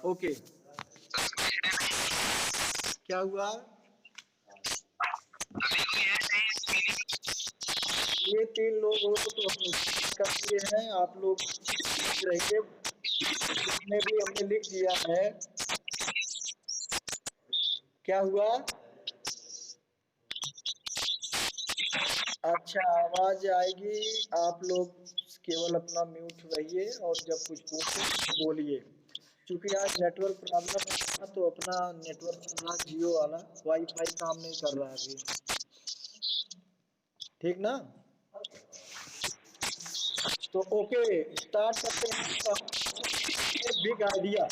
Okay, क्या हुआ? ये 3 लोग हो तो हम करते हैं, आप लोग रहिए। इसमें भी हमने लिख दिया है। क्या हुआ? अच्छा, आवाज आएगी। आप लोग केवल अपना म्यूट रहिए और जब कुछ पूछे तो बोलिए। क्योंकि आज नेटवर्क प्रॉब्लम है तो अपना नेटवर्क चल रहा जियो वाला, वाईफाई काम नहीं कर रहा अभी। ठीक ना? तो ओके, स्टार्ट करते हैं। बिग आइडिया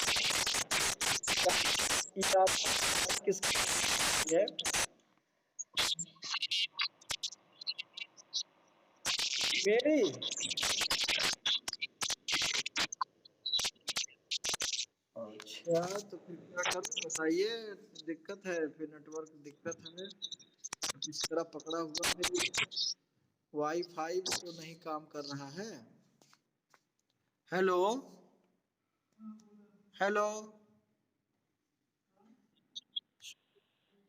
किसकी है? मेरी। अच्छा, तो फिर क्या करूं बताइए? दिक्कत है, फिर नेटवर्क दिक्कत है। इस तरह पकड़ा हुआ मेरी वाईफाई भी तो नहीं काम कर रहा है। हेलो, हेलो,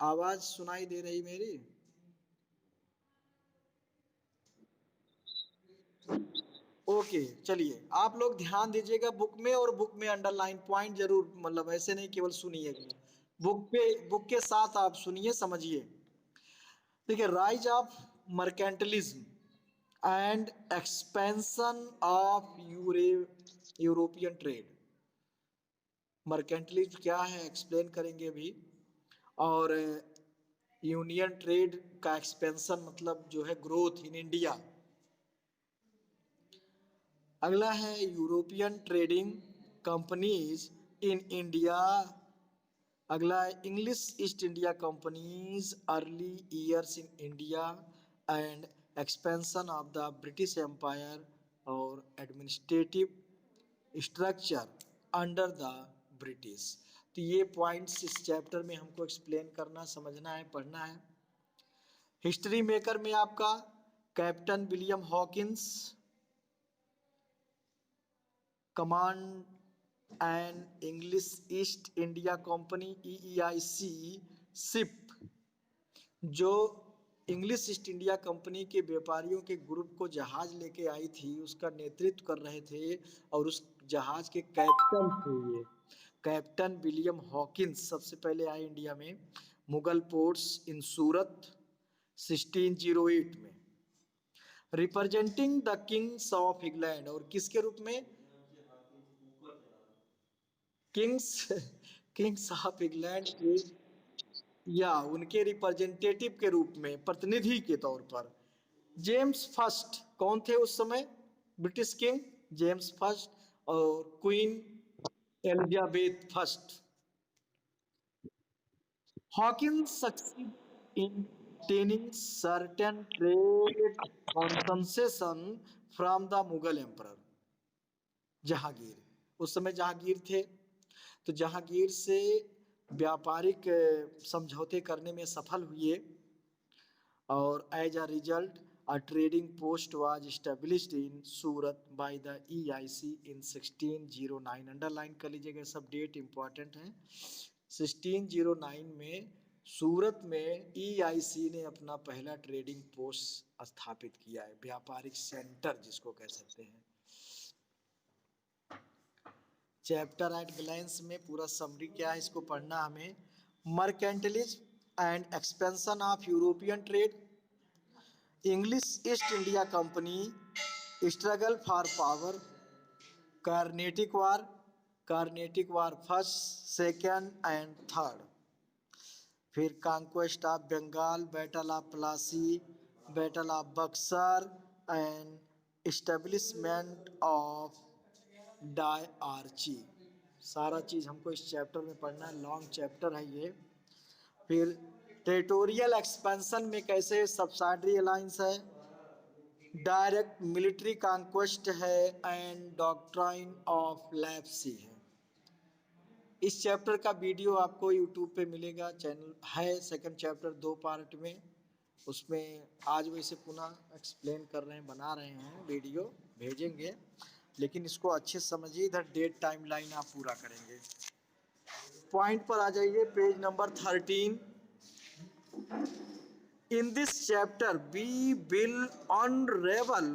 आवाज सुनाई दे रही मेरी? ओके, चलिए आप लोग ध्यान दीजिएगा बुक में, और बुक में अंडरलाइन पॉइंट जरूर, मतलब ऐसे नहीं केवल सुनिएगा। बुक के साथ आप सुनिए, समझिए। देखिए, rise of mercantilism and expansion of European trade. Mercantilism क्या है एक्सप्लेन करेंगे अभी। और यूनियन ट्रेड का एक्सपेंशन मतलब जो है ग्रोथ इन इंडिया। अगला है European trading companies in India. अगला है English East India companies early years in India and expansion of the British empire और administrative structure under the British. तो ये पॉइंट्स इस चैप्टर में हमको एक्सप्लेन करना, समझना है, पढ़ना है। हिस्ट्री मेकर में आपका captain William Hawkins, command and English East India company EEIC ship, जो इंग्लिश ईस्ट इंडिया कंपनी के व्यापारियों के ग्रुप को जहाज लेके आई थी, उसका नेतृत्व कर रहे थे और उस जहाज के कैप्टन थे ये कैप्टन विलियम हॉकिंस। सबसे पहले आए इंडिया में मुगल पोर्ट्स इन सूरत 1608 में, representing the Kings of England. और किसके रूप में? किंग्स किंग्स ऑफ इंग्लैंड के, या उनके रिप्रेजेंटेटिव के रूप में, प्रतिनिधि के तौर पर। जेम्स फर्स्ट कौन थे उस समय? ब्रिटिश किंग जेम्स फर्स्ट और queen Elizabeth first. Hawkins succeed in obtaining certain trade concession from the Mughal emperor Jahangir. उस समय जहांगीर थे, तो जहांगीर से व्यापारिक समझौते करने में सफल हुए, और as a result a trading post was established in Surat by the EIC in 1609। Underline कर लीजिएगा, सब डेट इंपॉर्टेंट है। 1609 में सूरत में EIC ने अपना पहला ट्रेडिंग पोस्ट स्थापित किया है, व्यापारिक सेंटर जिसको कह सकते हैं। चैप्टर एट ग्लैंस में पूरा समरी क्या है इसको पढ़ना हमें। Mercantilism and expansion of European trade, English East India company, struggle for power, Carnatic war first second and third, फिर conquest of Bengal, battle of Plassey, battle of Buxar and establishment of dyarchy. सारा चीज़ हमको इस चैप्टर में पढ़ना है, लॉन्ग चैप्टर है ये। फिर टेरिटोरियल एक्सपेंशन में कैसे सब्सिडरी अलायंस है, डायरेक्ट मिलिट्री कॉन्क्वेस्ट है एंड डॉक्ट्राइन ऑफ लेप्सी है। इस चैप्टर का वीडियो आपको यूट्यूब पे मिलेगा, चैनल है सेकंड चैप्टर 2 पार्ट में। उसमें आज वैसे पुनः एक्सप्लेन कर रहे हैं, बना रहे हैं, वीडियो भेजेंगे, लेकिन इसको अच्छे से समझिए। इधर डेट टाइम लाइन आप पूरा करेंगे। पॉइंट पर आ जाइए, page number 13। In this chapter, we will unravel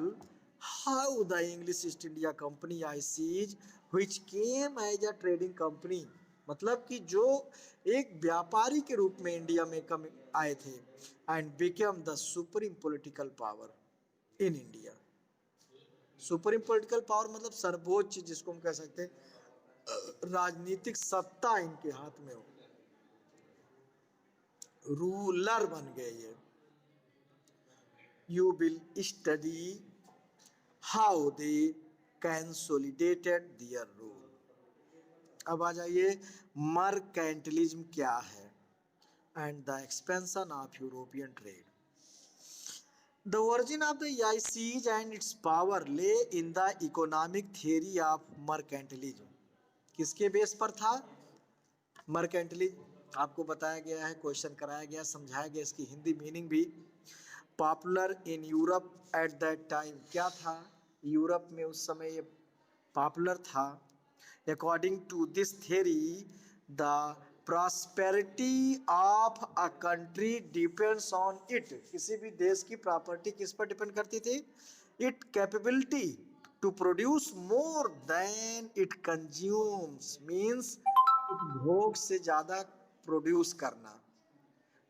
how the English East India Company ICs, which came as a trading company, मतलब कि जो एक व्यापारी के रूप में इंडिया में कम आए थे, and became the supreme political power in India. Supreme political power मतलब सर्वोच्च, जिसको हम कह सकते हैं राजनीतिक सत्ता इनके हाथ में हो, रूलर बन गए ये। You will study how they consolidated their rule. अब आ जाइए, मर्केंटिलिज्म क्या है and the expansion of European trade. The origin of the EICs and its power lay in the economic theory of mercantilism. किसके base पर था mercantilism? आपको बताया गया है, क्वेश्चन कराया गया, समझाया गया, इसकी हिंदी मीनिंग भी। Popular in Europe at that time, क्या था यूरोप में उस समय ये पॉपुलर था। According to this theory, the prosperity of a country depends on it. किसी भी देश की प्रॉपर्टी किस पर डिपेंड करती थी? It capability to produce more than it consumes, means भोग से ज़्यादा प्रोड्यूस करना,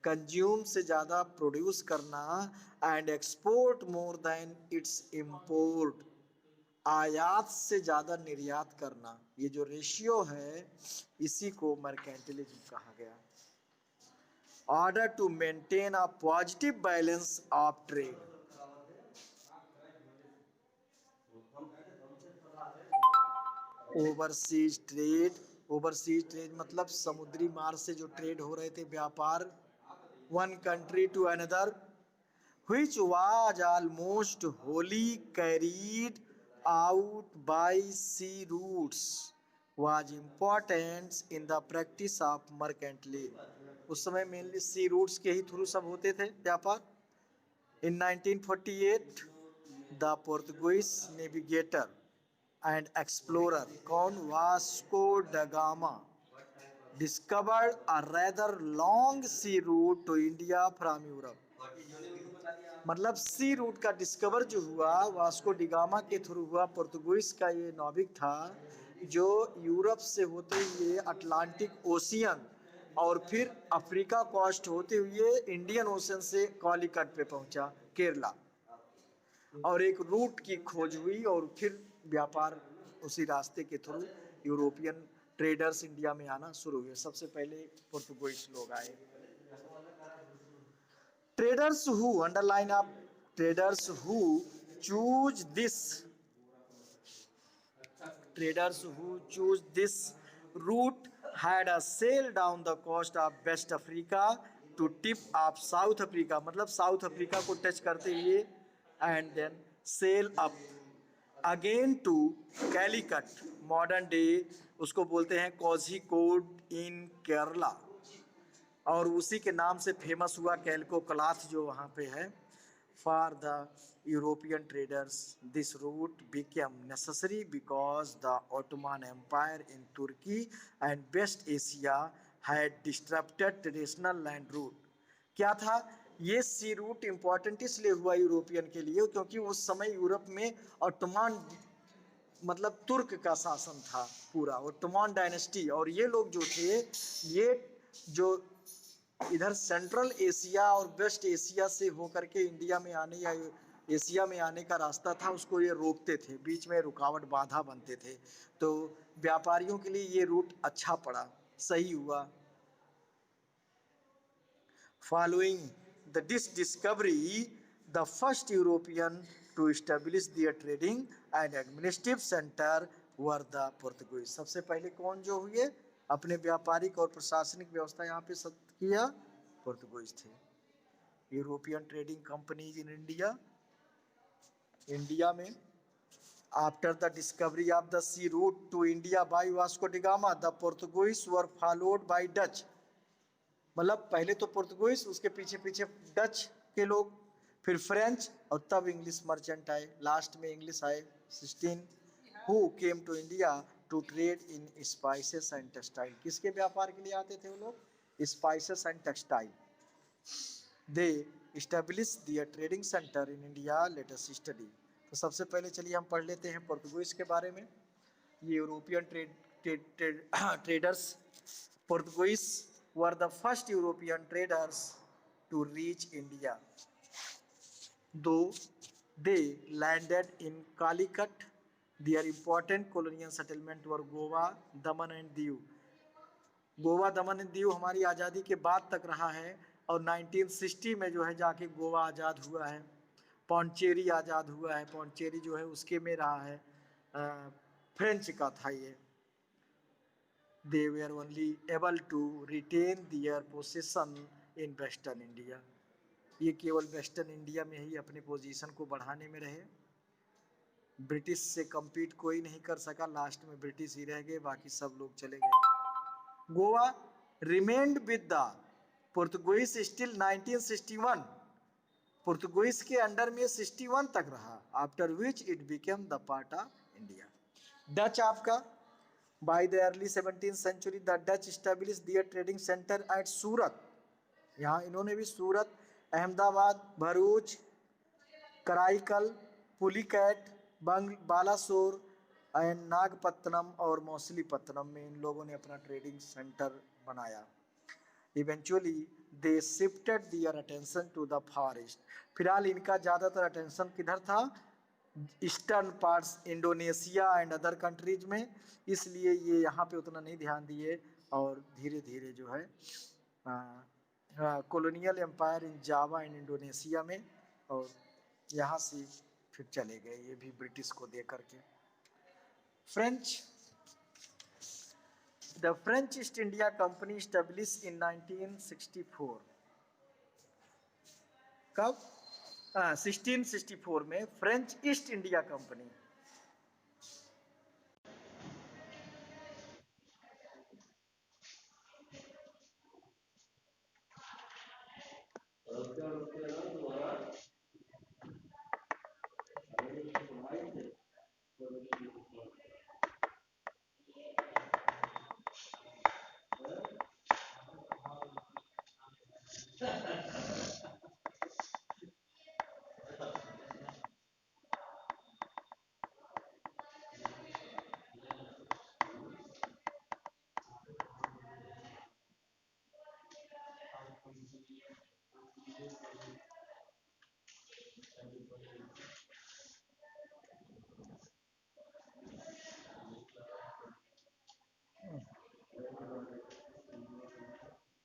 कंज्यूम से ज़्यादा प्रोड्यूस करना, and export more than it's import, आयात से ज़्यादा निर्यात करना। ये जो रेशियो है इसी को मर्केंटिलिज्म कहा गया। Order to maintain a positive balance of trade, overseas trade, overseas trade मतलब समुद्री मार्ग से जो ट्रेड हो रहे थे, व्यापार, one country to another, which was almost wholly carried out by sea routes, was important in the practice of mercantilism. उस समय मेनली सी रूट्स के ही थ्रू सब होते थे व्यापार। In 1948, the Portuguese navigator and explorer कौन? Vasco da Gama discovered a rather long sea route to India from Europe. मतलब सी root का डिस्कवर जो हुआ वास्को डिगामा के थ्रू हुआ, पुर्तगालीस का ये नाविक था जो यूरोप से होते हुए अटलांटिक ओशियन और फिर अफ्रीका कोस्ट होते हुए इंडियन ओशन से कालीकट पे पहुंचा, केरला, और एक रूट की खोज हुई और फिर व्यापार उसी रास्ते के थ्रू यूरोपियन ट्रेडर्स इंडिया में आना शुरू हुए। सबसे पहले पुर्तगालीस लोग आए। Traders who, underline up, traders who choose this, traders who choose this route had a sail down the coast of West Africa to tip of South Africa, मतलब south Africa को टच करते हुए, and then sail up again to Calicut, modern day उसको बोलते हैं कोझिकोड इन केरला, और उसी के नाम से फेमस हुआ कैलको क्लॉथ जो वहाँ पे है। For the European traders this route became necessary because the Ottoman empire in Turkey and West Asia had disrupted traditional land route. क्या था ये सी रूट इम्पॉर्टेंट इसलिए हुआ यूरोपियन के लिए क्योंकि उस समय यूरोप में ऑटोमन मतलब तुर्क का शासन था पूरा, ऑटोमन डायनेस्टी, और ये लोग जो थे ये जो इधर सेंट्रल एशिया और वेस्ट एशिया से होकर के इंडिया में आने या एशिया में आने का रास्ता था उसको ये रोकते थे, बीच में रुकावट बाधा बनते थे, तो व्यापारियों के लिए ये रूट अच्छा पड़ा, सही हुआ। Following the this discovery the first European to establish their trading and administrative centre were the Portuguese. सबसे पहले कौन जो हुए अपने व्यापारिक और प्रशासनिक व्यवस्था यहाँ पे किया? पुर्तगालीज थे। European trading companies in India, India में after the discovery of the sea route to India by Vasco da Gama the Portuguese were followed by Dutch, मतलब पहले तो पुर्तगालीज उसके पीछे पीछे डच के लोग, फिर फ्रेंच और तब इंग्लिश मर्चेंट आए, लास्ट में इंग्लिश आए 16 who came to India to trade in spices and textile. किसके व्यापार के लिए आते थे वो लोग? Spices and textile. They establish their trading centre in India, let us study. तो सबसे पहले चलिए हम पढ़ लेते हैं पोर्तुगीज के बारे में। ये European traders, Portuguese were the first European traders to reach India. Though they landed in Calicut, their important colonial settlement were Goa, Daman and Diu. Goa, Daman and Diu हमारी आज़ादी के बाद तक रहा है और 1960 में जो है जाके गोवा आज़ाद हुआ है। पौंडचेरी आज़ाद हुआ है, पौंडचेरी जो है उसके में रहा है, फ्रेंच का था ये। They were only able to retain their possession in Western India। ये केवल वेस्टर्न इंडिया में ही अपने पोजीशन को बढ़ाने में रहे। ब्रिटिश से कम्पीट कोई नहीं कर सका, लास्ट में ब्रिटिश ही रह गए, बाकी सब लोग चले गए। Goa remained with the Portuguese still 1961। Portuguese के अंडर में 61 तक रहा, after which it became the part of India. Dutch आपका by the early 17th century the Dutch established their trading centre at Surat. यहाँ इन्होंने भी सूरत, अहमदाबाद, भरूच, कराईकल, पुलिकैट, बालासोर एंड नागपत्तनम और मौसलीपत्तनम में इन लोगों ने अपना ट्रेडिंग सेंटर बनाया। Eventually they shifted their attention to the far east. फिलहाल इनका ज़्यादातर अटेंशन किधर था? Eastern parts, Indonesia and other countries में, इसलिए ये यहाँ पे उतना नहीं ध्यान दिए और धीरे धीरे जो है colonial empire in Java and Indonesia में, और यहाँ से फिर चले गए ये भी ब्रिटिश को दे करके। French, the French east India company establish in 1964। कब? 1664 में फ्रेंच ईस्ट इंडिया कंपनी